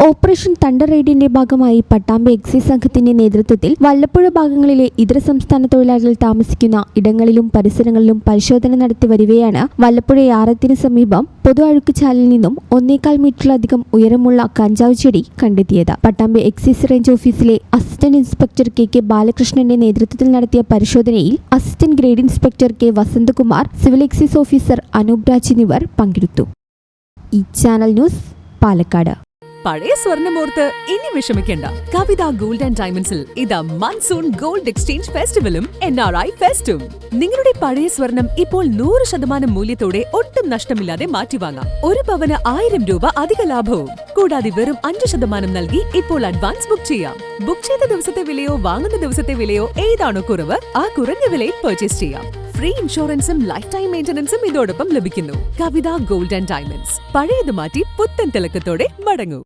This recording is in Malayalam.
ഓപ്പറേഷൻ തണ്ടർ റെയ്ഡിന്റെ ഭാഗമായി പട്ടാമ്പി എക്സൈസ് സംഘത്തിന്റെ നേതൃത്വത്തിൽ വല്ലപ്പുഴ ഭാഗങ്ങളിലെ ഇതര സംസ്ഥാന തൊഴിലാളികൾ താമസിക്കുന്ന ഇടങ്ങളിലും പരിസരങ്ങളിലും പരിശോധന നടത്തി വരികയാണ്. വല്ലപ്പുഴ യാറത്തിന് സമീപം പൊതു അഴുക്കുചാലിൽ നിന്നും 1.25 മീറ്ററിലധികം ഉയരമുള്ള കഞ്ചാവ് ചെടി കണ്ടെത്തിയത്. പട്ടാമ്പി എക്സൈസ് റേഞ്ച് ഓഫീസിലെ അസിസ്റ്റന്റ് ഇൻസ്പെക്ടർ കെ ബാലകൃഷ്ണന്റെ നേതൃത്വത്തിൽ നടത്തിയ പരിശോധനയിൽ assistant grade inspector K Vasanthakumar, civil excise officer Anoop Raj എന്നിവർ പങ്കെടുത്തു. ഈ ചാനൽ ന്യൂസ്, പാലക്കാട്. പഴയ സ്വർണ്ണമോർത്ത് ഇനി വിഷമിക്കേണ്ട. കവിത ഗോൾഡ് ആൻഡ് ഡയമണ്ട്സിൽ ഇതാ മൺസൂൺ ഗോൾഡ് എക്സ്ചേഞ്ച് ഫെസ്റ്റിവലും NRI ഫെസ്റ്റും. നിങ്ങളുടെ പഴയ സ്വർണം ഇപ്പോൾ 100% മൂല്യത്തോടെ ഒട്ടും നഷ്ടമില്ലാതെ മാറ്റിവാങ്ങാം. ഒരു പവന് 1000 രൂപ അധിക ലാഭവും. കൂടാതെ വെറും 5% നൽകി ഇപ്പോൾ അഡ്വാൻസ് ബുക്ക് ചെയ്യാം. ബുക്ക് ചെയ്ത ദിവസത്തെ വിലയോ വാങ്ങുന്ന ദിവസത്തെ വിലയോ ഏതാണോ കുറവ്, ആ കുറഞ്ഞ വിലയിൽ പർച്ചേസ് ചെയ്യാം. ഫ്രീ ഇൻഷുറൻസും ലൈഫ് ടൈം മെയിന്റനൻസും ഇതോടൊപ്പം ലഭിക്കുന്നു. കവിത ഗോൾഡ് ആൻഡ് ഡയമണ്ട്സ്. പഴയത് മാറ്റി പുത്തൻ തിളക്കത്തോടെ മടങ്ങൂ.